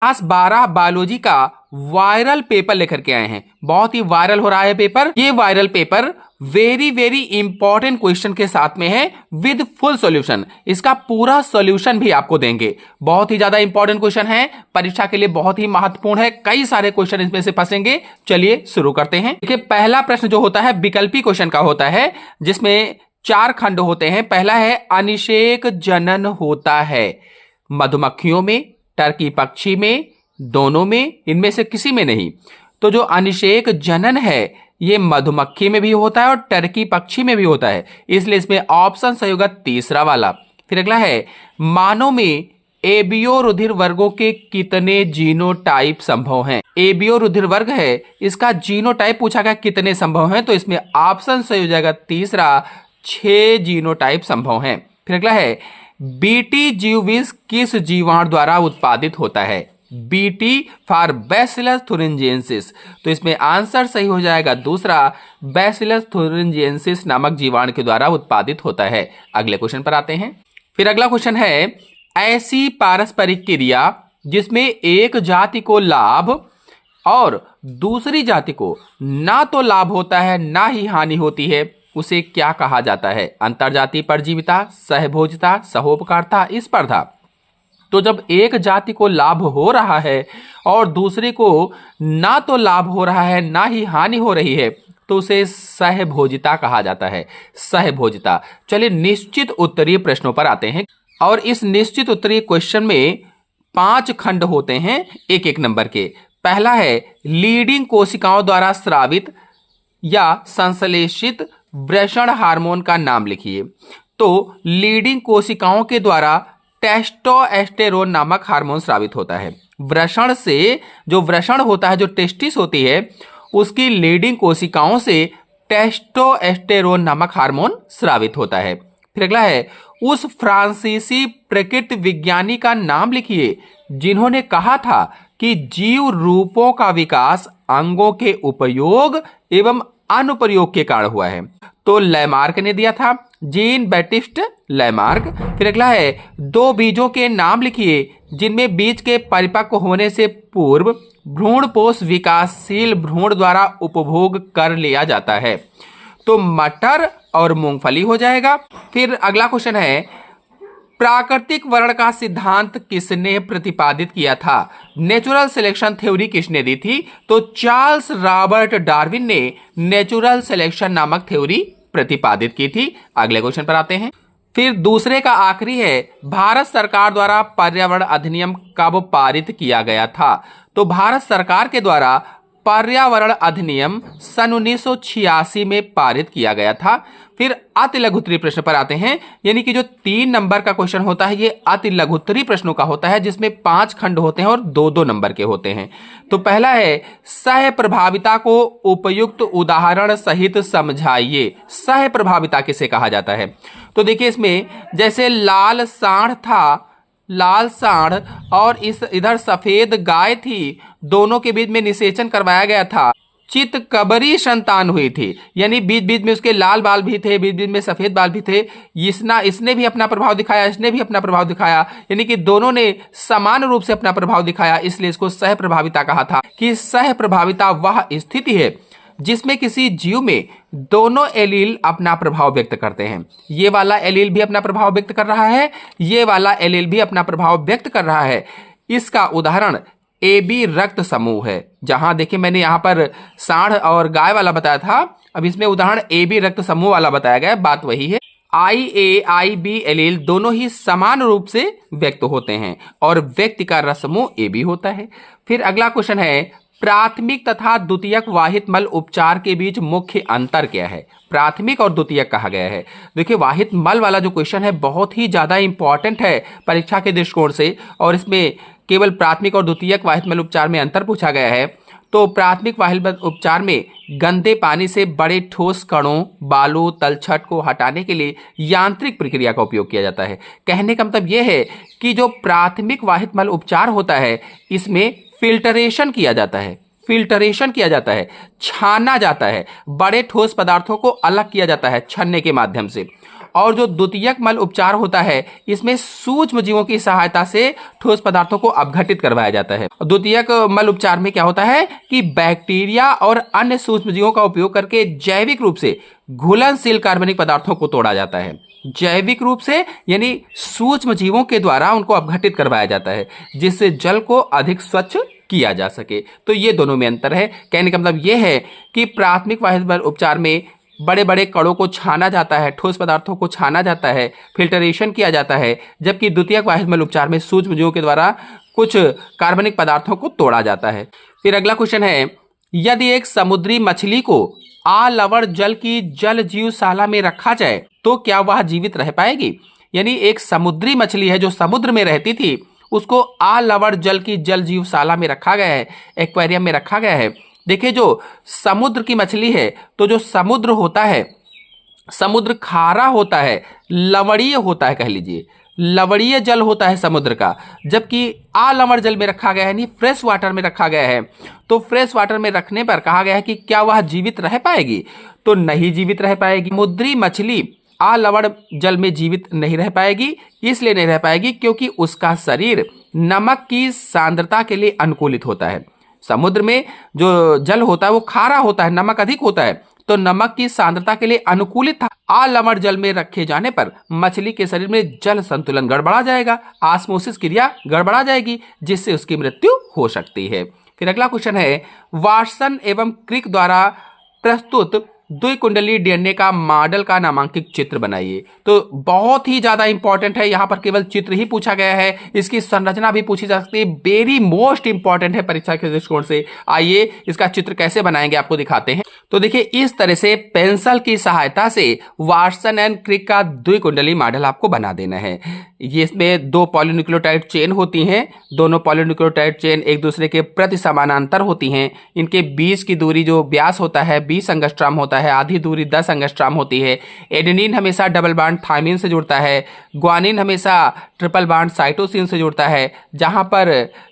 Class 12 biology का viral paper लेकर के आए हैं। बहुत ही वायरल हो रहा है पेपर। ये viral paper very very important question के साथ में है विद फुल सॉल्यूशन। इसका पूरा सॉल्यूशन भी आपको देंगे। बहुत ही ज्यादा इंपॉर्टेंट क्वेश्चन है, परीक्षा के लिए बहुत ही महत्वपूर्ण है। कई सारे क्वेश्चन इसमें से फंसेंगे। चलिए शुरू करते हैं। देखिए, पहला प्रश्न जो होता है विकल्पी क्वेश्चन का होता है, जिसमें 4 खंड होते हैं। पहला है अनिषेक जनन होता है मधुमक्खियों में, टर्की पक्षी में, दोनों में, इनमें से किसी में नहीं। तो जो अनिषेक जनन है ये मधुमक्खी में भी होता है और टर्की पक्षी में भी होता है, इसलिए इसमें ऑप्शन सही होगा तीसरा वाला। फिर अगला है मानव में एबियो रुधिर वर्गों के कितने जीनोटाइप संभव हैं। एबियो रुधिर वर्ग है, इसका जीनोटाइप पूछा गया कितने संभव हैं, तो इसमें ऑप्शन सही हो जाएगा तीसरा, 6 जीनोटाइप संभव हैं। फिर अगला है बीटी जीवविष किस जीवाणु द्वारा उत्पादित होता है। बीटी फॉर बैसिलस थुरिंजिएंसिस, तो इसमें आंसर सही हो जाएगा दूसरा, बैसिलस थुरिंजिएंसिस नामक जीवाणु के द्वारा उत्पादित होता है। अगले क्वेश्चन पर आते हैं। फिर अगला क्वेश्चन है ऐसी पारस्परिक क्रिया जिसमें एक जाति को लाभ और दूसरी जाति को ना तो लाभ होता है ना ही हानि होती है, उसे क्या कहा जाता है। अंतरजातीय परजीविता, सहभोजिता, सहोपकारिता, स्पर्धा। तो जब एक जाति को लाभ हो रहा है और दूसरे को ना तो लाभ हो रहा है ना ही हानि हो रही है, तो उसे सहभोजिता कहा जाता है। सहभोजिता। चलिए निश्चित उत्तरीय प्रश्नों पर आते हैं। और इस निश्चित उत्तरीय क्वेश्चन में 5 खंड होते हैं एक एक नंबर के। पहला है लीडिंग कोशिकाओं द्वारा स्रावित या संश्लेषित वृषण हार्मोन का नाम लिखिए। तो लीडिंग कोशिकाओं के द्वारा टेस्टोस्टेरोन नामक हार्मोन स्रावित होता है। वृषण से जो वृषण होता है, जो टेस्टिस होती है, उसकी लीडिंग कोशिकाओं से टेस्टोस्टेरोन नामक हार्मोन स्रावित होता है। फिर अगला है उस फ्रांसीसी प्रकृति विज्ञानी का नाम लिखिए जिन्होंने कहा था कि जीव रूपों का विकास अंगों के उपयोग एवं अनुप्रयोग के कारण हुआ है। तो लैमार्क ने दिया था, जीन बैटिस्ट लैमार्क। फिर अगला है 2 बीजों के नाम लिखिए जिनमें बीज के परिपक्व होने से पूर्व भ्रूणपोष विकासशील भ्रूण द्वारा उपभोग कर लिया जाता है। तो मटर और मूंगफली हो जाएगा। फिर अगला क्वेश्चन है प्राकृतिक वर्ण का सिद्धांत किसने प्रतिपादित किया था। नेचुरल सिलेक्शन थ्योरी किसने दी थी। तो चार्ल्स रॉबर्ट डार्विन ने नेचुरल सिलेक्शन नामक थ्योरी प्रतिपादित की थी। अगले क्वेश्चन पर आते हैं। फिर दूसरे का आखिरी है भारत सरकार द्वारा पर्यावरण अधिनियम कब पारित किया गया था। तो भारत सरकार के द्वारा पर्यावरण अधिनियम सन 1986 में पारित किया गया था। फिर अति लघु उत्तरीय प्रश्न पर आते हैं, यानी कि जो 3 नंबर का क्वेश्चन होता है ये अति लघु उत्तरीय प्रश्नों का होता है, जिसमें 5 खंड होते हैं और 2-2 नंबर के होते हैं। तो पहला है सह प्रभाविता को उपयुक्त उदाहरण सहित समझाइए। सह प्रभाविता किसे कहा जाता है। तो देखिए इसमें जैसे लाल सांड था, लाल सांड और इधर सफेद गाय थी, दोनों के बीच में निषेचन करवाया गया था। चितकबरी संतान हुई थी, यानी बीच बीच में उसके लाल बाल भी थे, बीच बीच में सफेद बाल भी थे। इसने भी अपना प्रभाव दिखाया, इसने भी अपना प्रभाव दिखाया, यानी कि दोनों ने समान रूप से अपना प्रभाव दिखाया, इसलिए इसको सह प्रभाविता कहा था। कि सह प्रभाविता वह स्थिति है जिसमें किसी जीव में दोनों एलील अपना प्रभाव व्यक्त करते हैं। ये वाला एलील भी अपना प्रभाव व्यक्त कर रहा है, ये वाला एलील भी अपना प्रभाव व्यक्त कर रहा है। इसका उदाहरण AB रक्त समूह है। जहां देखिए मैंने यहां पर सांड और गाय वाला बताया था, अब इसमें उदाहरण AB रक्त समूह वाला बताया गया। बात वही है। IA-IB एलील दोनों ही समान रूप से व्यक्त होते हैं और व्यक्ति का रक्त समूह AB होता है। फिर अगला क्वेश्चन है प्राथमिक तथा द्वितीयक वाहित मल उपचार के बीच मुख्य अंतर क्या है। प्राथमिक और द्वितीयक कहा गया है। देखिए वाहित मल वाला जो क्वेश्चन है बहुत ही ज्यादा इंपॉर्टेंट है परीक्षा के दृष्टिकोण से, और इसमें केवल प्राथमिक और द्वितीयक वाहित मल उपचार में अंतर पूछा गया है। तो प्राथमिक वाहित मल उपचार में गंदे पानी से बड़े ठोस कणों, बालू, तलछट को हटाने के लिए यांत्रिक प्रक्रिया का उपयोग किया जाता है। कहने का मतलब यह है कि जो प्राथमिक वाहित मल उपचार होता है इसमें फिल्टरेशन किया जाता है, फिल्टरेशन किया जाता है, छाना जाता है, बड़े ठोस पदार्थों को अलग किया जाता है छन्ने के माध्यम से। और जो द्वितीयक मल उपचार होता है इसमें सूक्ष्म जीवों की सहायता से ठोस पदार्थों को अपघटित करवाया जाता है। द्वितीयक मल उपचार में क्या होता है कि बैक्टीरिया और अन्य सूक्ष्म जीवों का उपयोग करके जैविक रूप से घुलनशील कार्बनिक पदार्थों को तोड़ा जाता है। जैविक रूप से यानी सूक्ष्म जीवों के द्वारा उनको अपघटित करवाया जाता है जिससे जल को अधिक स्वच्छ किया जा सके। तो ये दोनों में अंतर है। कहने का मतलब ये है कि प्राथमिक वाहित मल उपचार में बड़े बड़े कणों को छाना जाता है, ठोस पदार्थों को छाना जाता है, फिल्टरेशन किया जाता है, जबकि द्वितीयक वाहित मल उपचार में सूक्ष्म जीवों के द्वारा कुछ कार्बनिक पदार्थों को तोड़ा जाता है। फिर अगला क्वेश्चन है, यदि एक समुद्री मछली को आलवण जल की जल जीवशाला में रखा जाए तो क्या वह जीवित रह पाएगी? यानी एक समुद्री मछली है जो समुद्र में रहती थी, उसको आलवण जल की जल जीवशाला में रखा गया है, एक्वेरियम में रखा गया है। देखिए जो समुद्र की मछली है तो जो समुद्र होता है, समुद्र खारा होता है, लवणीय होता है, कह लीजिए लवणीय जल होता है समुद्र का, जबकि आलवण जल में रखा गया है यानी फ्रेश वाटर में रखा गया है। तो फ्रेश वाटर में रखने पर कहा गया है कि क्या वह जीवित रह पाएगी? तो नहीं जीवित रह पाएगी। समुद्री मछली आलवण जल में जीवित नहीं रह पाएगी। इसलिए नहीं रह पाएगी क्योंकि उसका शरीर नमक की सांद्रता के लिए अनुकूलित होता है। समुद्र में जो जल होता है वो खारा होता है, नमक अधिक होता है, तो नमक की सांद्रता के लिए अनुकूलित था। आलवण जल में रखे जाने पर मछली के शरीर में जल संतुलन गड़बड़ा जाएगा, ऑस्मोसिस क्रिया गड़बड़ा जाएगी, जिससे उसकी मृत्यु हो सकती है। फिर अगला क्वेश्चन है, वाटसन एवं क्रिक द्वारा प्रस्तुत द्विकुंडली डीएनए का मॉडल का नामांकित चित्र बनाइए। तो बहुत ही ज्यादा इंपॉर्टेंट है, यहाँ पर केवल चित्र ही पूछा गया है, इसकी संरचना भी पूछी जा सकती है। वेरी मोस्ट इंपॉर्टेंट है परीक्षा के दृष्टिकोण से। आइए इसका चित्र कैसे बनाएंगे आपको दिखाते हैं। तो देखिए इस तरह से पेंसिल की सहायता से वाटसन एंड क्रिक का द्विकुंडली मॉडल आपको बना देना है। ये इसमें दो पॉलीन्यूक्लियोटाइड चेन होती हैं, दोनों पॉलीन्यूक्लियोटाइड चेन एक दूसरे के प्रति समानांतर होती हैं। इनके बीच की दूरी जो व्यास होता है 20 एंगस्ट्रॉम होता है, आधी दूरी 10 एंगस्ट्रॉम होती है। एडेनिन हमेशा डबल बॉन्ड थायमिन से जुड़ता है, ग्वानिन हमेशा ट्रिपल बॉन्ड साइटोसिन से जुड़ता है। जहां पर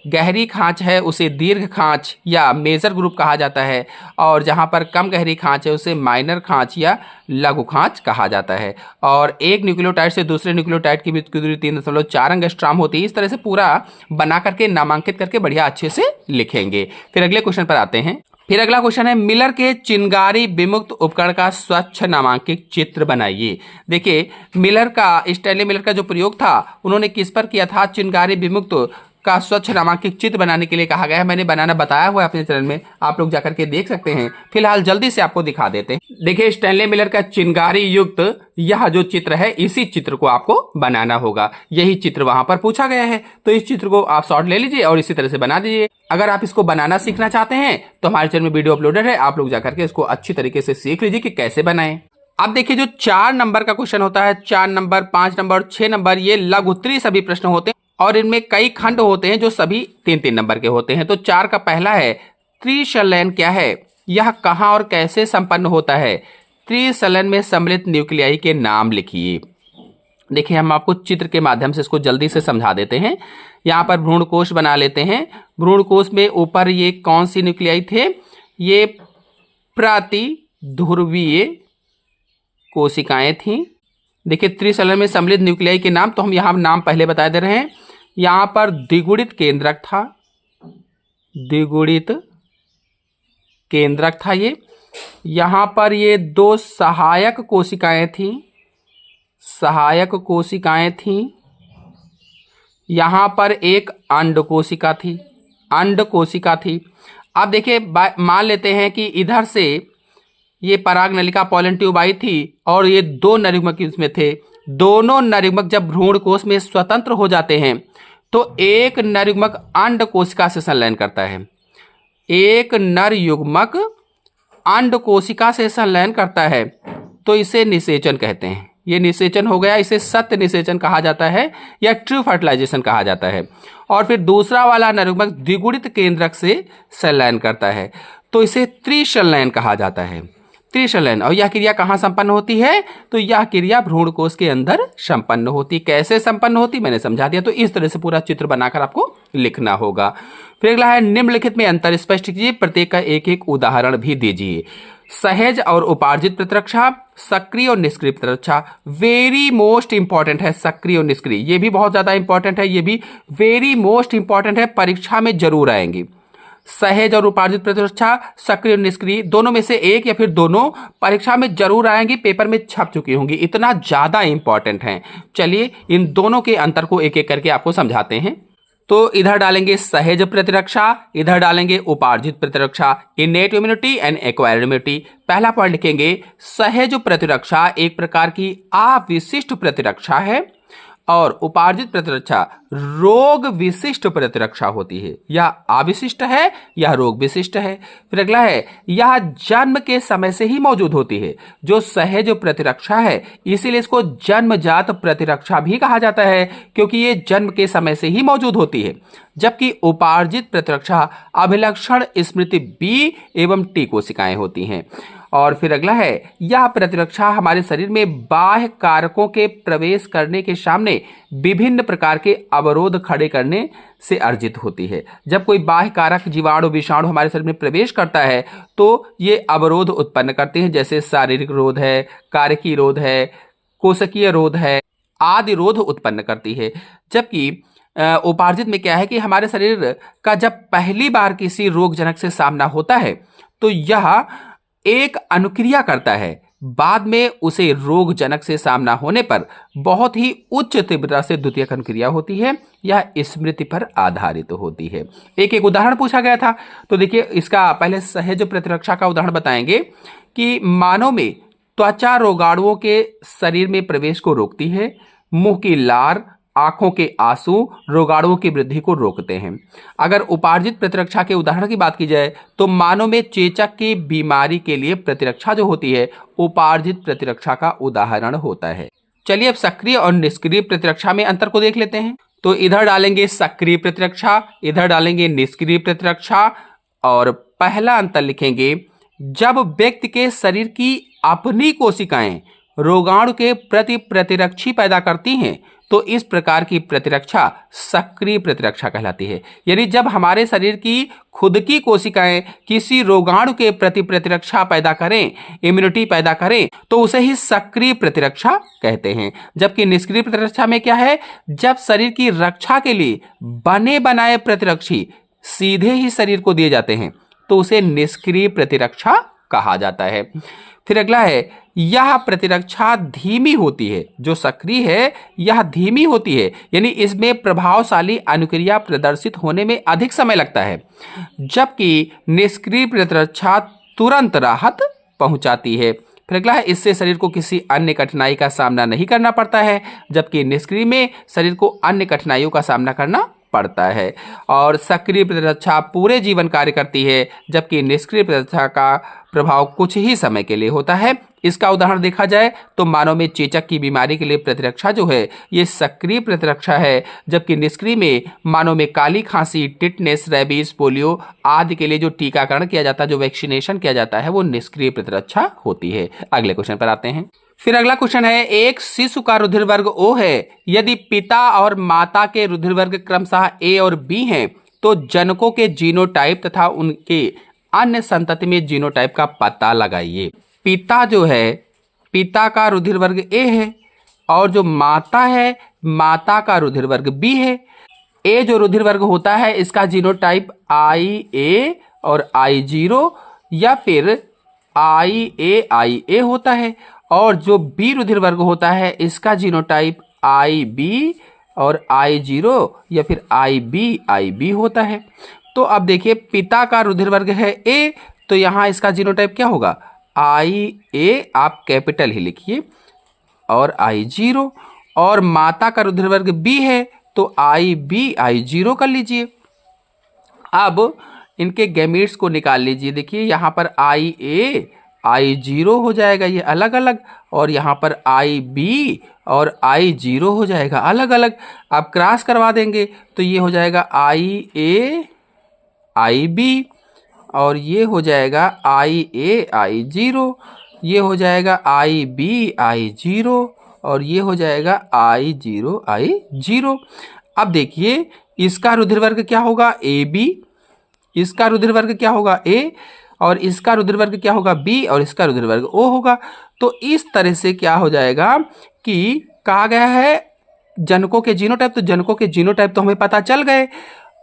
गहरी खांच है उसे दीर्घ खांच या मेजर ग्रुप कहा जाता है, और जहां पर कम गहरी खांच है उसे माइनर खांच या लघु खांच कहा जाता है। और एक न्यूक्लियोटाइड से दूसरे न्यूक्लियोटाइड के बीच की दूरी 3.4 एंगस्ट्रॉम होती है। इस तरह से पूरा बना करके नामांकित करके बढ़िया अच्छे से लिखेंगे। फिर अगले क्वेश्चन पर आते हैं। फिर अगला क्वेश्चन है, मिलर के चिनगारी विमुक्त उपकरण का स्वच्छ नामांकित चित्र बनाइए। देखिए मिलर का, स्टैनली मिलर का जो प्रयोग था उन्होंने किस पर किया था? चिनगारी विमुक्त का स्वच्छ नामांकित चित्र बनाने के लिए कहा गया है। मैंने बनाना बताया हुआ है अपने चैनल में, आप लोग जाकर के देख सकते हैं। फिलहाल जल्दी से आपको दिखा देते हैं। देखिए स्टैनली मिलर का चिनगारी युक्त यह जो चित्र है, इसी चित्र को आपको बनाना होगा। यही चित्र वहां पर पूछा गया है, तो इस चित्र को आप शॉर्ट ले लीजिए और इसी तरह से बना दीजिए। अगर आप इसको बनाना सीखना चाहते हैं तो हमारे चैनल में वीडियो अपलोडेड है, आप लोग जाकर के इसको अच्छी तरीके से सीख लीजिए कि कैसे बनाएं। अब देखिए जो 4 नंबर का क्वेश्चन होता है, 4 नंबर, 5 नंबर और 6 नंबर, ये लघु उत्तरीय सभी प्रश्न होते हैं और इनमें कई खंड होते हैं जो सभी 3-3 नंबर के होते हैं। तो 4 का पहला है, त्रिशलन क्या है? यह कहां और कैसे संपन्न होता है? त्रिशलन में सम्मिलित न्यूक्लियाई के नाम लिखिए। देखिए हम आपको चित्र के माध्यम से इसको जल्दी से समझा देते हैं। यहाँ पर भ्रूणकोश बना लेते हैं। भ्रूणकोश में ऊपर ये कौन सी न्यूक्लियाई थे? ये प्रतिध्रुवीय कोशिकाएं थी। देखिए त्रिशलन में सम्मिलित न्यूक्लियाई के नाम, तो हम यहाँ नाम पहले बता दे रहे हैं। यहाँ पर द्विगुणित केंद्रक था, द्विगुणित केंद्रक था ये। यहाँ पर ये 2 सहायक कोशिकाएं थी, सहायक कोशिकाएं थी। यहाँ पर एक अंड कोशिका थी, अंड कोशिका थी। अब देखिए मान लेते हैं कि इधर से ये पराग नलिका पॉलन ट्यूब आई थी और ये 2 नरयुग्मक इसमें थे। दोनों नरयुग्मक जब भ्रूणकोश में स्वतंत्र हो जाते हैं तो एक नरयुग्मक अंड कोशिका से संलयन करता है। एक नरयुग्मक अंड कोशिका से संलयन करता है तो इसे निषेचन कहते हैं। ये निषेचन हो गया, इसे सत्य निषेचन कहा जाता है या ट्रू फर्टिलाइजेशन कहा जाता है। और फिर दूसरा वाला नरयुग्मक द्विगुणित केंद्रक से संलयन करता है तो इसे त्रिसंलयन कहा जाता है, त्रिसंलयन। और यह क्रिया कहाँ संपन्न होती है? तो यह क्रिया भ्रूणकोश के अंदर संपन्न होती। कैसे संपन्न होती मैंने समझा दिया। तो इस तरह से पूरा चित्र बनाकर आपको लिखना होगा। फिर अगला है, निम्नलिखित में अंतर स्पष्ट कीजिए, प्रत्येक का एक एक उदाहरण भी दीजिए। सहज और उपार्जित प्रतिरक्षा, सक्रिय और निष्क्रिय प्रतिरक्षा। वेरी मोस्ट इंपॉर्टेंट है सक्रिय और निष्क्रिय, ये भी बहुत ज्यादा इंपॉर्टेंट है, ये भी वेरी मोस्ट इंपॉर्टेंट है, परीक्षा में जरूर आएंगी। सहज और उपार्जित प्रतिरक्षा, सक्रिय और निष्क्रिय, दोनों में से एक या फिर दोनों परीक्षा में जरूर आएंगी, पेपर में छप चुकी होंगी, इतना ज्यादा इंपॉर्टेंट है। चलिए इन दोनों के अंतर को एक एक करके आपको समझाते हैं। तो इधर डालेंगे सहज प्रतिरक्षा, इधर डालेंगे उपार्जित प्रतिरक्षा, innate immunity and acquired immunity. पहला पॉइंट लिखेंगे, सहज प्रतिरक्षा एक प्रकार की अविशिष्ट प्रतिरक्षा है और उपार्जित प्रतिरक्षा रोग विशिष्ट प्रतिरक्षा होती है, या अविशिष्ट है या रोग विशिष्ट है। फिर अगला है, यह जन्म के समय से ही मौजूद होती है। जो सहज प्रतिरक्षा है इसीलिए इसको जन्मजात प्रतिरक्षा भी कहा जाता है, क्योंकि ये जन्म के समय से ही मौजूद होती है। जबकि उपार्जित प्रतिरक्षा अभिलक्षण स्मृति बी एवं टी कोशिकाएं होती हैं। और फिर अगला है, यह प्रतिरक्षा हमारे शरीर में बाह्य कारकों के प्रवेश करने के सामने विभिन्न प्रकार के अवरोध खड़े करने से अर्जित होती है। जब कोई बाह्य कारक जीवाणु विषाणु हमारे शरीर में प्रवेश करता है तो ये अवरोध उत्पन्न करते हैं, जैसे शारीरिक रोध है, कारकीय रोध है, कोशिकीय रोध है, आदि रोध उत्पन्न करती है। जबकि उपार्जित में क्या है कि हमारे शरीर का जब पहली बार किसी रोगजनक से सामना होता है तो यह एक अनुक्रिया करता है, बाद में उसे रोगजनक से सामना होने पर बहुत ही उच्च तीव्रता से द्वितीयक अनुक्रिया होती है, यह स्मृति पर आधारित होती है। एक एक उदाहरण पूछा गया था, तो देखिए इसका पहले सहज प्रतिरक्षा का उदाहरण बताएंगे कि मानव में त्वचा रोगाणुओं के शरीर में प्रवेश को रोकती है, मुंह की लार, आंखों के आंसू रोगाणुओं की वृद्धि को रोकते हैं। अगर उपार्जित प्रतिरक्षा के उदाहरण की बात की जाए तो मानव में चेचक की बीमारी के लिए प्रतिरक्षा जो होती है उपार्जित प्रतिरक्षा का उदाहरण होता है। चलिए अब सक्रिय और निष्क्रिय प्रतिरक्षा में अंतर को देख लेते हैं। तो इधर डालेंगे सक्रिय प्रतिरक्षा, इधर डालेंगे निष्क्रिय प्रतिरक्षा, और पहला अंतर लिखेंगे, जब व्यक्ति के शरीर की अपनी कोशिकाएं रोगाणु के प्रति प्रतिरक्षी पैदा करती हैं तो इस प्रकार की प्रतिरक्षा सक्रिय प्रतिरक्षा कहलाती है। यानी जब हमारे शरीर की खुद की कोशिकाएं किसी रोगाणु के प्रति प्रतिरक्षा पैदा करें, इम्यूनिटी पैदा करें, तो उसे ही सक्रिय प्रतिरक्षा कहते हैं। जबकि निष्क्रिय प्रतिरक्षा में क्या है, जब शरीर की रक्षा के लिए बने बनाए प्रतिरक्षी सीधे ही शरीर को दिए जाते हैं तो उसे निष्क्रिय प्रतिरक्षा कहा जाता है। फिर अगला है, यह प्रतिरक्षा धीमी होती है। जो सक्रिय है यह धीमी होती है, यानी इसमें प्रभावशाली अनुक्रिया प्रदर्शित होने में अधिक समय लगता है, जबकि निष्क्रिय प्रतिरक्षा तुरंत राहत पहुंचाती है। फिर अगला है, इससे शरीर को किसी अन्य कठिनाई का सामना नहीं करना पड़ता है, जबकि निष्क्रिय में शरीर को अन्य कठिनाइयों का सामना करना पड़ता है। और सक्रिय प्रतिरक्षा पूरे जीवन कार्य करती है, जबकि निष्क्रिय प्रतिरक्षा का प्रभाव कुछ ही समय के लिए होता है। इसका उदाहरण देखा जाए तो मानव में चेचक की बीमारी के लिए प्रतिरक्षा जो है ये सक्रिय प्रतिरक्षा है, जबकि निष्क्रिय में मानव में काली खांसी, टिटनेस, रेबीज, पोलियो आदि के लिए जो टीकाकरण किया जाता है, जो वैक्सीनेशन किया जाता है, वो निष्क्रिय प्रतिरक्षा होती है। अगले क्वेश्चन पर आते हैं। फिर अगला क्वेश्चन है, एक शिशु का रुधिर वर्ग O है, यदि पिता और माता के रुधिर वर्ग क्रमशः A और B हैं तो जनकों के जीनोटाइप तथा उनके अन्य संतति में जीनोटाइप का पता लगाइए। पिता जो है, पिता का रुधिर वर्ग A है और जो माता है, माता का रुधिर वर्ग B है। A जो रुधिर वर्ग होता है इसका जीनोटाइप IA और I0 या फिर IA होता है, और जो B रुधिर वर्ग होता है इसका जीनोटाइप IB और I0 या फिर IB होता है। तो अब देखिए, पिता का रुधिर वर्ग है A, तो यहाँ इसका जीनोटाइप क्या होगा, IA, आप कैपिटल ही लिखिए, और I0, और माता का रुधिर वर्ग B है तो I0 कर लीजिए। अब इनके गैमीट्स को निकाल लीजिए। देखिए यहाँ पर IA I0 हो जाएगा, ये अलग अलग, और यहाँ पर IB और I0 हो जाएगा अलग अलग। आप क्रॉस करवा देंगे तो ये हो जाएगा IA IB, और ये हो जाएगा IA I0, ये हो जाएगा IB I0, और ये हो जाएगा I0। अब देखिए इसका रुधिर वर्ग क्या होगा, AB, इसका रुधिर वर्ग क्या होगा A, और इसका रुधिर वर्ग क्या होगा बी और इसका रुधिर वर्ग ओ होगा। तो इस तरह से क्या हो जाएगा कि कहा गया है जनकों के जीनोटाइप, तो जनकों के जीनोटाइप तो हमें पता चल गए,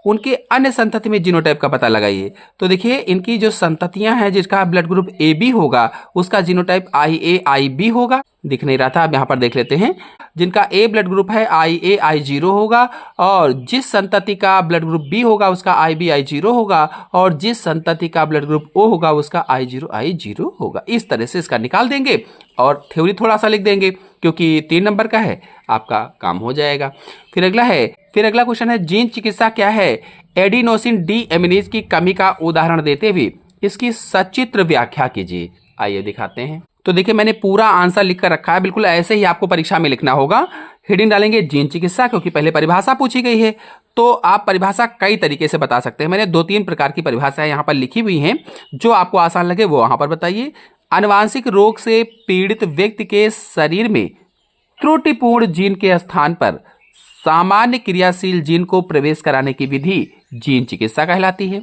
उनके अन्य संतति में जीनोटाइप का पता लगाइए। तो देखिए इनकी जो संततियां हैं जिसका ब्लड ग्रुप ए बी होगा उसका जीनोटाइप IA IB होगा। दिख नहीं रहा था, अब यहाँ पर देख लेते हैं। जिनका ए ब्लड ग्रुप है IA I0 होगा, और जिस संतति का ब्लड ग्रुप बी होगा उसका IB I0 होगा, और जिस संतति का ब्लड ग्रुप ओ होगा उसका I0 I0 होगा। इस तरह से इसका निकाल देंगे और थ्योरी थोड़ा सा लिख देंगे क्योंकि 3 नंबर का है, आपका काम हो जाएगा। फिर अगला क्वेश्चन है जीन चिकित्सा क्या है? एडिनोसिन डी एमिनेज की कमी का उदाहरण देते हुए इसकी सचित्र व्याख्या कीजिए। आइए दिखाते हैं। तो देखिए मैंने पूरा आंसर लिख कर रखा है, बिल्कुल ऐसे ही आपको परीक्षा में लिखना होगा। हेडिंग डालेंगे जीन चिकित्सा, क्योंकि पहले परिभाषा पूछी गई है, तो आप परिभाषा कई तरीके से बता सकते हैं। मैंने 2-3 प्रकार की परिभाषाएं यहाँ पर लिखी हुई हैं, जो आपको आसान लगे वो वहां पर बताइए। आनुवांशिक रोग से पीड़ित व्यक्ति के शरीर में त्रुटिपूर्ण जीन के स्थान पर सामान्य क्रियाशील जीन को प्रवेश कराने की विधि जीन चिकित्सा कहलाती है।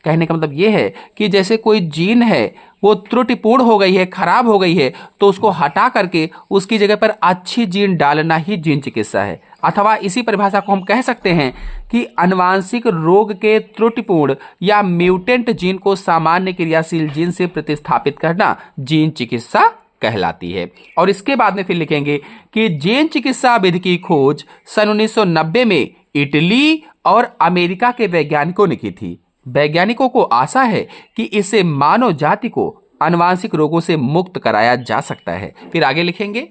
कहने का मतलब यह है कि जैसे कोई जीन है वो त्रुटिपूर्ण हो गई है, खराब हो गई है, तो उसको हटा करके उसकी जगह पर अच्छी जीन डालना ही जीन चिकित्सा है। अथवा इसी परिभाषा को हम कह सकते हैं कि आनुवांशिक रोग के त्रुटिपूर्ण या म्यूटेंट जीन को सामान्य क्रियाशील जीन से प्रतिस्थापित करना जीन चिकित्सा कहलाती है। और इसके बाद में फिर लिखेंगे कि जीन चिकित्सा विधि की खोज सन 1990 में इटली और अमेरिका के वैज्ञानिकों ने की थी। वैज्ञानिकों को आशा है कि इससे मानव जाति को आनुवांशिक रोगों से मुक्त कराया जा सकता है। फिर आगे लिखेंगे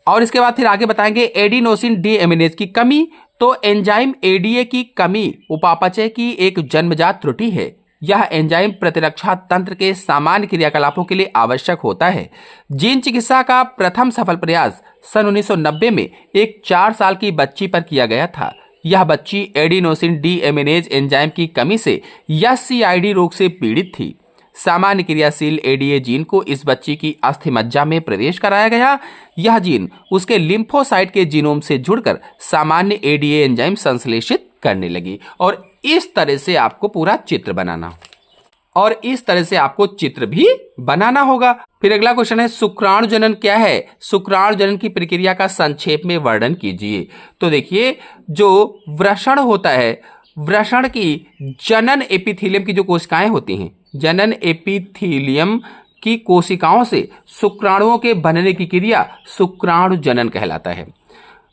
और इसके बाद फिर आगे बताएंगे एडिनोसिन डी एमिनेज की कमी। तो एंजाइम एडीए की कमी उपापचय की एक जन्मजात त्रुटि है। यह एंजाइम प्रतिरक्षा तंत्र के सामान्य क्रियाकलापों के लिए आवश्यक होता है। जीन चिकित्सा का प्रथम सफल प्रयास सन 1990 में एक 4 साल की बच्ची पर किया गया था। यह बच्ची एडिनोसिन डी एमिनेज एंजाइम की कमी से SCID रोग से पीड़ित थी। सामान्य क्रियाशील एडीए जीन को इस बच्ची की अस्थि मज्जा में प्रवेश कराया गया। यह जीन उसके लिम्फोसाइट के जीनोम से जुड़कर सामान्य एडीए एंजाइम संश्लेषित करने लगी। और इस तरह से आपको पूरा चित्र बनाना, और इस तरह से आपको चित्र भी बनाना होगा। फिर अगला क्वेश्चन है शुक्राणु जनन क्या है? शुक्राणु जनन की प्रक्रिया का संक्षेप में वर्णन कीजिए। तो देखिए जो वृषण होता है, वृषण की जनन एपिथेलियम की जो कोशिकाएं होती हैं, जनन एपिथेलियम की कोशिकाओं से शुक्राणुओं के बनने की क्रिया शुक्राणु जनन कहलाता है।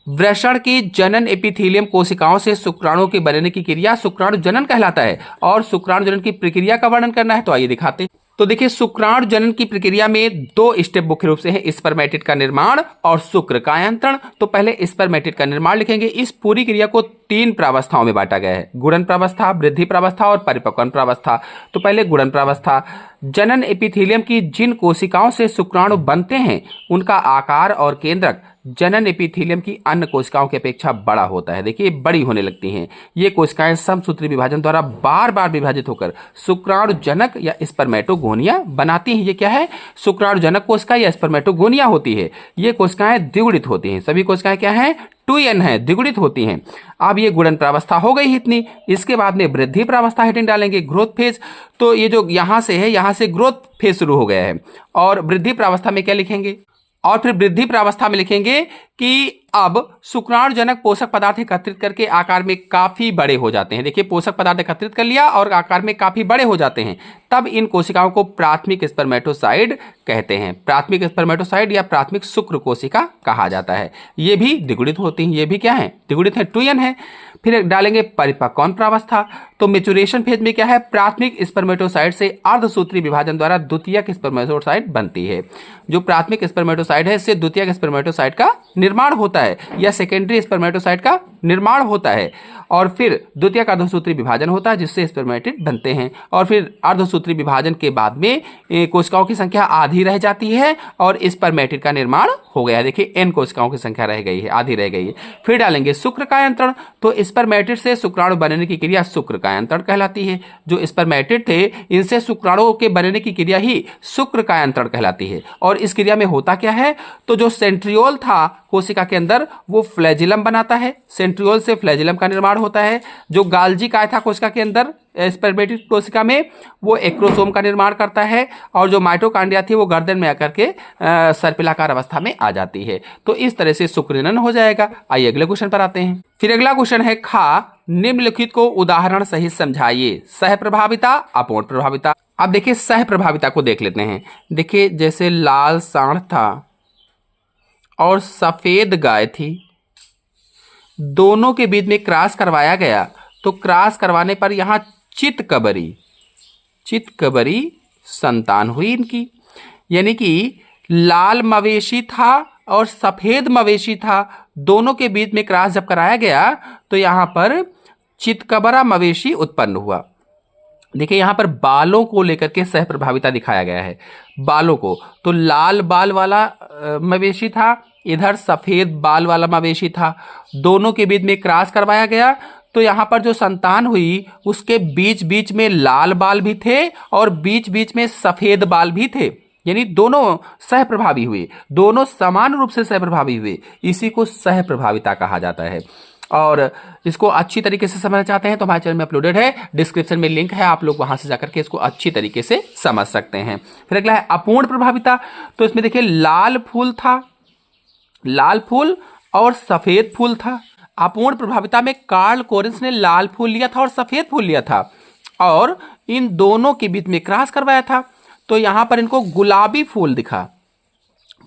वृषण की जनन एपिथेलियम कोशिकाओं से शुक्राणुओं के बनने की क्रिया शुक्राणु जनन कहलाता है। और शुक्राणु जनन की प्रक्रिया का वर्णन करना है, तो आइए दिखाते हैं। तो देखिए शुक्राणु जनन की प्रक्रिया में 2 स्टेप मुख्य रूप से है, स्पर्मेटिड का निर्माण और शुक्र कायांतरण। तो पहले स्पर्मेटिड का निर्माण लिखेंगे। इस पूरी क्रिया को 3 प्रावस्थाओं में बांटा गया है, गुणन प्रावस्था, वृद्धि प्रावस्था और परिपक्वन प्रावस्था। तो पहले गुणन प्रावस्था। जनन एपिथेलियम की जिन कोशिकाओं से शुक्राणु बनते हैं उनका आकार और केंद्रक जनन एपिथेलियम की अन्य कोशिकाओं की अपेक्षा बड़ा होता है। देखिए बड़ी होने लगती हैं। ये कोशिकाएं समसूत्री विभाजन द्वारा बार बार विभाजित होकर शुक्राणु जनक या स्पर्मेटोगोनिया बनाती हैं। ये क्या है? शुक्राणु जनक कोशिका या स्पर्मेटोगोनिया होती है। ये कोशिकाएं द्विगुणित होती हैं। सभी कोशिकाएं क्या हैं? 2n है, द्विगुणित होती हैं। अब ये गुणन प्रावस्था हो गई इतनी। इसके बाद में वृद्धि प्रावस्था हेडिंग डालेंगे, ग्रोथ फेज। तो ये जो यहां से है, यहां से ग्रोथ फेज शुरू हो गया है। और वृद्धि प्रावस्था में क्या लिखेंगे? और फिर वृद्धि प्रावस्था में लिखेंगे कि अब शुक्राणु जनक पोषक पदार्थ एकत्रित करके आकार में काफी बड़े हो जाते हैं। देखिए पोषक पदार्थ एकत्रित कर लिया और आकार में काफी बड़े हो जाते हैं। तब इन कोशिकाओं को प्राथमिक स्पर्मेटोसाइड कहते हैं। प्राथमिक स्पर्मेटोसाइड या प्राथमिक शुक्र कोशिका कहा जाता है। ये भी द्विगुणित होती हैं। ये भी क्या है? द्विगुणित है, 2n है। फिर डालेंगे परिपक्वन प्रावस्था। तो मेचुरेशन फेज में क्या है? प्राथमिक स्पर्मेटोसाइड से अर्धसूत्री विभाजन द्वारा द्वितीयक स्पर्मेटोसाइड बनती है। जो प्राथमिक स्पर्मेटोसाइड है इससे द्वितीयक स्पर्मेटोसाइड का निर्माण होता है या सेकेंडरी स्पर्मेटोसाइड का निर्माण होता है। और फिर द्वितीयक अर्धसूत्री विभाजन होता है जिससे स्पर्मेटिड बनते हैं। और फिर अर्धसूत्री विभाजन के बाद में कोशिकाओं की संख्या आधी रह जाती है और स्पर्मेटिड का निर्माण हो गया। देखिए n कोशिकाओं की संख्या रह गई है, आधी रह गई है। फिर डालेंगे शुक्र कायांतरण। तो स्पर्मेटिड से शुक्राणु बनने की क्रिया शुक्र कायांतरण कहलाती है। जो स्पर्मेटिड थे इनसे शुक्राणुओं के बनने की क्रिया ही शुक्र कायांतरण कहलाती है। और इस क्रिया में होता क्या है? तो जो सेंट्रियोल था कोशिका के अंदर वो फ्लैजिलम बनाता है। सेंट्रियोल से फ्लैजिलम का निर्माण होता है। जो गाल्जी काय था कोशिका के अंदर स्पर्मेटिक कोशिका में वो एक्रोसोम का निर्माण करता है, और जो माइटोकॉन्ड्रिया थी वो गर्दन में आकर के सर्पिलाकार अवस्था में आ जाती है। तो इस तरह से शुक्राणु हो जाएगा। आइए अगले क्वेश्चन पर आते हैं। फिर अगला क्वेश्चन है खा निम्नलिखित को उदाहरण सहित समझाइए। सह प्रभाविता, अपूर्ण प्रभाविता। अब देखिए सह प्रभाविता को देख लेते हैं। देखिए जैसे लाल सांड था और सफेद गाय थी, दोनों के बीच में क्रॉस करवाया गया, तो क्रॉस करवाने पर यहां चितकबरी संतान हुई इनकी। यानी कि लाल मवेशी था और सफेद मवेशी था, दोनों के बीच में क्रॉस जब कराया गया तो यहां पर चितकबरा मवेशी उत्पन्न हुआ। देखिए यहां पर बालों को लेकर के सह प्रभाविता दिखाया गया है। बालों को, तो लाल बाल वाला मवेशी था, इधर सफेद बाल वाला मवेशी था, दोनों के बीच में क्रॉस करवाया गया, तो यहां पर जो संतान हुई उसके बीच बीच में लाल बाल भी थे और बीच बीच में सफेद बाल भी थे। यानी दोनों सह प्रभावी हुए, दोनों समान रूप से सह प्रभावी हुए। इसी को सह प्रभाविता कहा जाता है। और इसको अच्छी तरीके से समझना चाहते हैं तो हमारे चैनल में अपलोडेड है, डिस्क्रिप्शन में लिंक है, आप लोग वहां से जाकर के इसको अच्छी तरीके से समझ सकते हैं। फिर अगला है अपूर्ण प्रभाविता। तो इसमें देखिए लाल फूल था, लाल फूल और सफेद फूल था। अपूर्ण प्रभाविता में कार्ल कोरिन्स ने लाल फूल लिया था और सफेद फूल लिया था, और इन दोनों के बीच में क्रॉस करवाया था, तो यहां पर इनको गुलाबी फूल दिखा।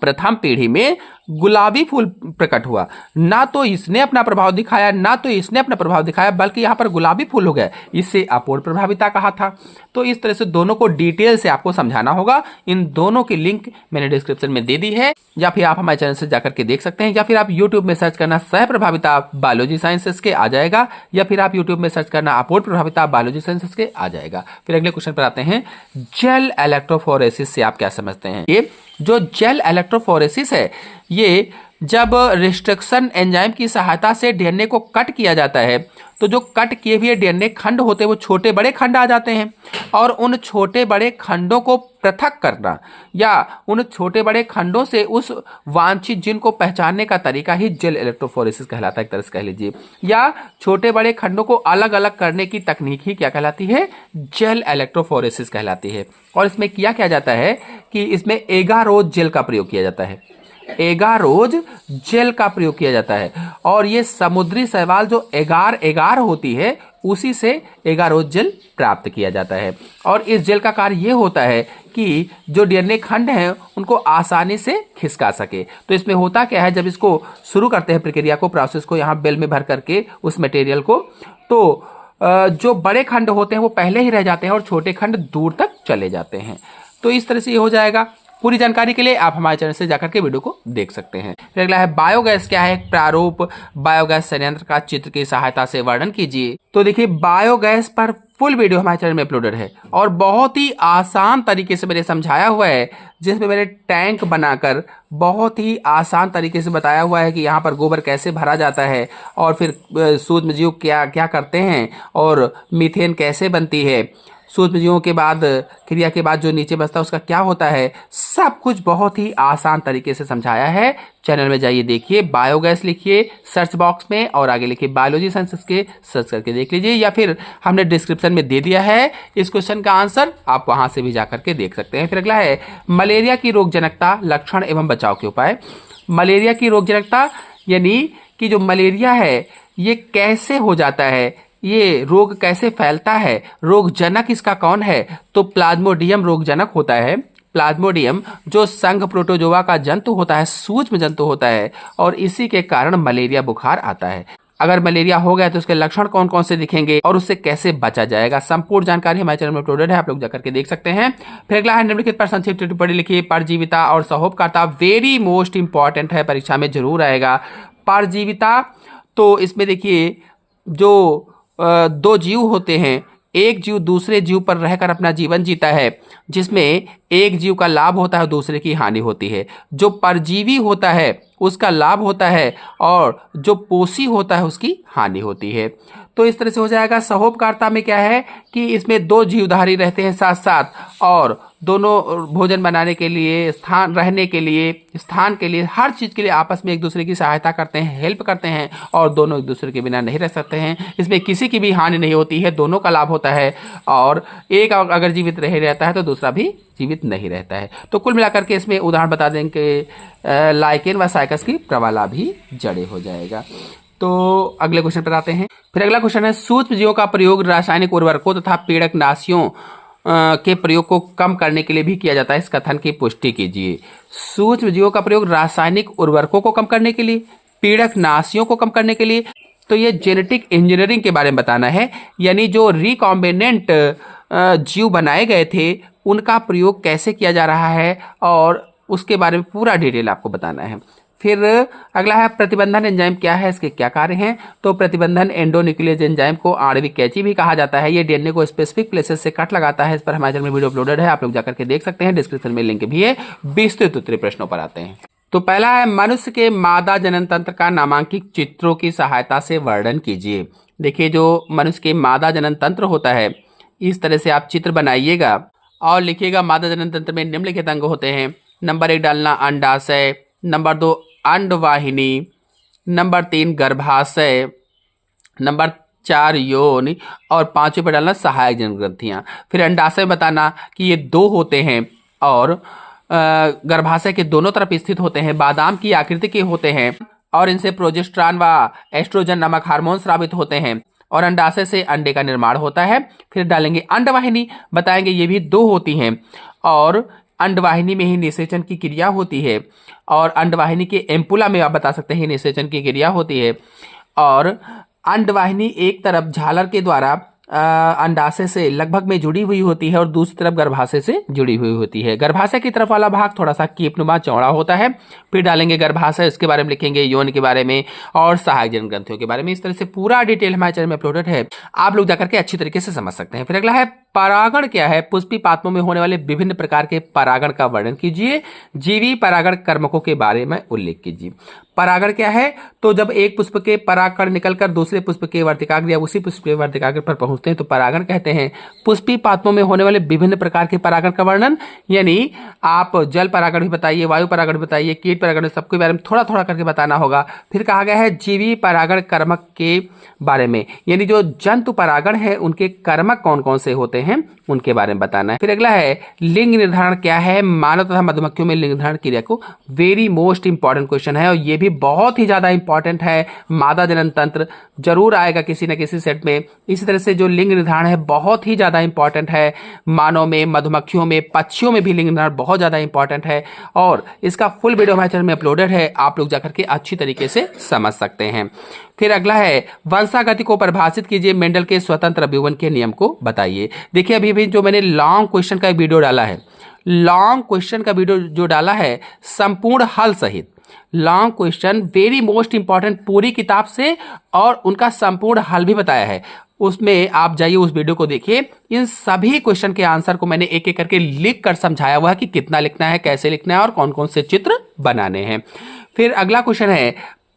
प्रथम पीढ़ी में गुलाबी फूल प्रकट हुआ, ना तो इसने अपना प्रभाव दिखाया ना तो इसने अपना प्रभाव दिखाया, बल्कि यहां पर गुलाबी फूल हो गया। इसे अपूर्ण प्रभाविता कहा था। तो इस तरह से दोनों को डिटेल से आपको समझाना होगा। इन दोनों की लिंक मैंने डिस्क्रिप्शन में दे दी है, या फिर आप हमारे चैनल से जाकर के देख सकते हैं, या फिर आप यूट्यूब में सर्च करना सह प्रभाविता बायोलॉजी साइंसेस के आ जाएगा, या फिर आप यूट्यूब में सर्च करना अपूर्ण प्रभाविता बायोलॉजी साइंसेस के आ जाएगा। फिर अगले क्वेश्चन पर आते हैं। जेल इलेक्ट्रोफोरेसिस से आप क्या समझते हैं? ये जो जेल इलेक्ट्रोफोरेसिस है, ये जब रिस्ट्रिक्शन एंजाइम की सहायता से डीएनए को कट किया जाता है, तो जो कट किए हुए डीएनए खंड होते हैं वो छोटे बड़े खंड आ जाते हैं, और उन छोटे बड़े खंडों को पृथक करना या उन छोटे बड़े खंडों से उस वांछित जीन को पहचानने का तरीका ही जेल इलेक्ट्रोफोरेसिस कहलाता है, एक तरह से कह लीजिए। या छोटे बड़े खंडों को अलग अलग करने की तकनीक ही क्या कहलाती है? जेल इलेक्ट्रोफोरेसिस कहलाती है। और इसमें क्या जाता है कि इसमें एगारोज जेल का प्रयोग किया जाता है, एगारोज जेल का प्रयोग किया जाता है, और ये समुद्री शैवाल जो एगार होती है उसी से एगारोज जेल प्राप्त किया जाता है। और इस जेल का कार्य ये होता है कि जो डीएनए खंड हैं उनको आसानी से खिसका सके। तो इसमें होता क्या है, जब इसको शुरू करते हैं प्रक्रिया को, प्रोसेस को, यहाँ बेल में भर करके उस मटेरियल को, तो जो बड़े खंड होते हैं वो पहले ही रह जाते हैं और छोटे खंड दूर तक चले जाते हैं। तो इस तरह से ये हो जाएगा। पूरी जानकारी के लिए आप हमारे चैनल से जाकर के वीडियो को देख सकते हैं। फिर अगला है बायोगैस क्या है? एक प्रारूप बायोगैस संयंत्र का चित्र की सहायता से वर्णन कीजिए। तो देखिए बायोगैस पर फुल वीडियो हमारे चैनल में अपलोडेड है, और बहुत ही आसान तरीके से मैंने समझाया हुआ है, जिसमें मैंने टैंक बनाकर बहुत ही आसान तरीके से बताया हुआ है कि यहाँ पर गोबर कैसे भरा जाता है, और फिर सूक्ष्म जीव क्या क्या करते हैं, और मीथेन कैसे बनती है, सूक्ष्म जीवों के बाद क्रिया के बाद जो नीचे बचता है उसका क्या होता है, सब कुछ बहुत ही आसान तरीके से समझाया है। चैनल में जाइए, देखिए, बायोगैस लिखिए सर्च बॉक्स में और आगे लिखिए बायोलॉजी साइंसेस के, सर्च करके देख लीजिए, या फिर हमने डिस्क्रिप्शन में दे दिया है इस क्वेश्चन का आंसर, आप वहां से भी जाकर के देख सकते हैं। फिर अगला है मलेरिया की रोगजनकता, लक्षण एवं बचाव के उपाय। मलेरिया की रोगजनकता यानी कि जो मलेरिया है ये कैसे हो जाता है, ये रोग कैसे फैलता है, रोगजनक इसका कौन है? तो प्लाज्मोडियम रोगजनक होता है। प्लाज्मोडियम जो संघ प्रोटोजोआ का जंतु होता है, सूक्ष्म जंतु होता है, और इसी के कारण मलेरिया बुखार आता है। अगर मलेरिया हो गया तो उसके लक्षण कौन कौन से दिखेंगे और उससे कैसे बचा जाएगा, संपूर्ण जानकारी हमारे चैनल में अपलोडेड है, आप लोग जाकर के देख सकते हैं। फिर अगला है निम्नलिखित पर संक्षिप्त टिप्पणी लिखिए। परजीविता और सहोपकारिता वेरी मोस्ट इंपॉर्टेंट है, परीक्षा में जरूर आएगा। परजीविता, तो इसमें देखिए जो दो जीव होते हैं, एक जीव दूसरे जीव पर रहकर अपना जीवन जीता है, जिसमें एक जीव का लाभ होता है दूसरे की हानि होती है। जो परजीवी होता है उसका लाभ होता है और जो पोषी होता है उसकी हानि होती है। तो इस तरह से हो जाएगा। सहोपकारिता में क्या है कि इसमें दो जीवधारी रहते हैं साथ साथ और दोनों भोजन बनाने के लिए, स्थान रहने के लिए, स्थान के लिए, हर चीज़ के लिए आपस में एक दूसरे की सहायता करते हैं, हेल्प करते हैं और दोनों एक दूसरे के बिना नहीं रह सकते हैं। इसमें किसी की भी हानि नहीं होती है, दोनों का लाभ होता है और एक अगर जीवित रह रहता है तो दूसरा भी जीवित नहीं रहता है। तो कुल मिलाकर के इसमें उदाहरण बता दें कि लाइकेन व साइकस की प्रवाला भी जड़े हो जाएगा। तो अगले क्वेश्चन पर आते हैं। फिर अगला क्वेश्चन है, सूक्ष्म जीवों का प्रयोग रासायनिक उर्वरकों तथा पीड़कनाशियों के प्रयोग को कम करने के लिए भी किया जाता है। इस कथन की पुष्टि कीजिए। सूक्ष्म जीवों का प्रयोग रासायनिक उर्वरकों को कम करने के लिए, पीड़कनाशियों को कम करने के लिए, तो ये जेनेटिक इंजीनियरिंग के बारे में बताना है, यानी जो रिकॉम्बिनेंट जीव बनाए गए थे उनका प्रयोग कैसे किया जा रहा है और उसके बारे में पूरा डिटेल आपको बताना है। फिर अगला है, प्रतिबंधन एंजाइम क्या है, इसके क्या कार्य हैं। तो प्रतिबंधन एंडोन्यूक्लियस एंजाइम को आणविक कैंची भी कहा जाता है। ये डीएनए को स्पेसिफिक प्लेसेस से कट लगाता है। इस पर हमारे चैनल में वीडियो अपलोडेड है, आप लोग जाकर के देख सकते हैं, डिस्क्रिप्शन में लिंक भी है। विस्तृत उत्तरीय प्रश्नों पर आते हैं। तो पहला है, मनुष्य के मादा जनन तंत्र का नामांकित चित्रों की सहायता से वर्णन कीजिए। देखिए, जो मनुष्य के मादा जनन तंत्र होता है, इस तरह से आप चित्र बनाइएगा और लिखिएगा मादा जनन तंत्र में निम्नलिखित अंग होते हैं। नंबर 1 डालना अंडाशय, नंबर 2 अंडवाहिनी, नंबर 3 गर्भाशय, नंबर 4 योनि और 5वें पर डालना सहायक जनन ग्रंथियां। फिर अंडाशय बताना कि ये 2 होते हैं और गर्भाशय के दोनों तरफ स्थित होते हैं, बादाम की आकृति के होते हैं और इनसे प्रोजेस्टेरॉन व एस्ट्रोजन नामक हार्मोन स्रावित होते हैं और अंडाशय से अंडे का निर्माण होता है। फिर डालेंगे अंडवाहिनी, बताएंगे ये भी 2 होती हैं और अंडवाहिनी में ही निषेचन की क्रिया होती है और अंडवाहिनी के एम्पुला में आप बता सकते हैं निषेचन की क्रिया होती है और अंडवाहिनी एक तरफ झालर के द्वारा अंडाशय से लगभग में जुड़ी हुई होती है और दूसरी तरफ गर्भाशय से जुड़ी हुई होती है। गर्भाशय की तरफ वाला भाग थोड़ा सा कीपनुमा चौड़ा होता है। फिर डालेंगे गर्भाशय, इसके बारे में लिखेंगे, यौन के बारे में और सहायक जनन ग्रंथियों के बारे में। इस तरह से पूरा डिटेल हमारे चैनल में अपलोडेड है, आप लोग जाकर के अच्छी तरीके से समझ सकते हैं। फिर अगला है, परागण क्या है, पुष्पी पात्मों में होने वाले विभिन्न प्रकार के परागण का वर्णन कीजिए। जीवी परागण कर्मकों के बारे में उल्लेख कीजिए। परागण क्या है, तो जब एक पुष्प के परागकण निकलकर दूसरे पुष्प के वर्तिकाग्र या उसी पुष्प के वर्तिकाग्र पर पहुंचते हैं तो परागण कहते हैं। पुष्पी पात्मों में होने वाले विभिन्न प्रकार के परागण का वर्णन, यानी आप जल परागण भी बताइए, वायु परागण बताइए, कीट परागण, सबके बारे में थोड़ा थोड़ा करके बताना होगा। फिर कहा गया है जीवी परागण कर्मक के बारे में, यानी जो जंतु परागण है उनके कर्मक कौन कौन से होते हैं उनके बारे में बताना है। फिर अगला है, लिंग निर्धारण क्या है, मानव तथा मधुमक्खियों में लिंग निर्धारण क्रिया को, वेरी मोस्ट इंपॉर्टेंट क्वेश्चन है और ये भी बहुत ही ज्यादा इंपॉर्टेंट है। मादा जनन तंत्र जरूर आएगा किसी न किसी सेट में। इसी तरह से जो लिंग निर्धारण है बहुत ही ज्यादा इंपॉर्टेंट है। मानव में, मधुमक्खियों में, पक्षियों में भी लिंग निर्धारण बहुत ज्यादा इंपॉर्टेंट है और इसका फुल वीडियो हमारे चैनल में अपलोडेड है, आप लोग जाकर के अच्छी तरीके से समझ सकते हैं। फिर अगला है, वंशागति को परिभाषित कीजिए, मेंडल के स्वतंत्र अभिवन के नियम को बताइए। देखिए, अभी जो मैंने लॉन्ग क्वेश्चन का वीडियो डाला है, लॉन्ग क्वेश्चन का वीडियो जो डाला है संपूर्ण हल सहित, long question very most important पूरी किताब से और उनका संपूर्ण हल भी बताया है, उसमें आप जाइए उस वीडियो को देखिए। इन सभी क्वेश्चन के आंसर को मैंने एक एक करके लिख कर समझाया हुआ है कि कितना लिखना है, कैसे लिखना है और कौन कौन से चित्र बनाने हैं। फिर अगला क्वेश्चन है,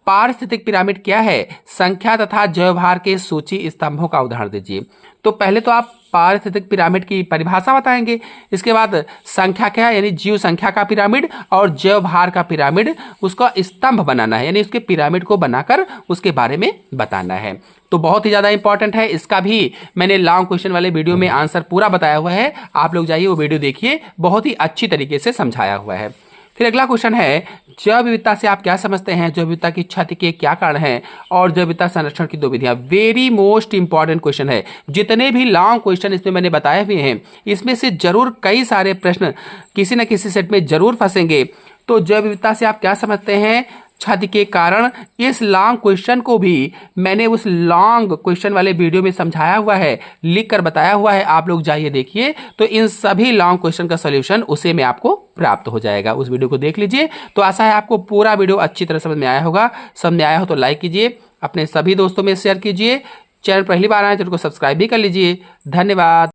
पारिस्थितिक पिरामिड क्या है, संख्या तथा जैवभार के सूची स्तंभों का उदाहरण दीजिए। तो पहले तो आप पारिस्थितिक पिरामिड की परिभाषा बताएंगे, इसके बाद संख्या क्या है, यानी जीव संख्या का पिरामिड, और जैवभार का पिरामिड, उसका स्तंभ बनाना है, यानी उसके पिरामिड को बनाकर उसके बारे में बताना है। तो बहुत ही ज्यादा इंपॉर्टेंट है, इसका भी मैंने लॉन्ग क्वेश्चन वाले वीडियो में आंसर पूरा बताया हुआ है, आप लोग जाइए वो वीडियो देखिए, बहुत ही अच्छी तरीके से समझाया हुआ है। फिर अगला क्वेश्चन है, जैव विविधता से आप क्या समझते हैं, जैव विविधता की क्षति के क्या कारण हैं और जैव विविधता संरक्षण की 2 विधियां। वेरी मोस्ट इंपॉर्टेंट क्वेश्चन है। जितने भी लॉन्ग क्वेश्चन इसमें मैंने बताए हुए हैं, इसमें से जरूर कई सारे प्रश्न किसी न किसी सेट में जरूर फंसेंगे। तो जैव विविधता से आप क्या समझते हैं, क्षति के कारण, इस लॉन्ग क्वेश्चन को भी मैंने उस लॉन्ग क्वेश्चन वाले वीडियो में समझाया हुआ है, लिख कर बताया हुआ है, आप लोग जाइए देखिए। तो इन सभी लॉन्ग क्वेश्चन का सॉल्यूशन उसे में आपको प्राप्त हो जाएगा, उस वीडियो को देख लीजिए। तो आशा है आपको पूरा वीडियो अच्छी तरह समझ में आया होगा। समझ में आया हो तो लाइक कीजिए, अपने सभी दोस्तों में शेयर कीजिए, चैनल पहली बार आए चैनल को सब्सक्राइब भी कर लीजिए। धन्यवाद।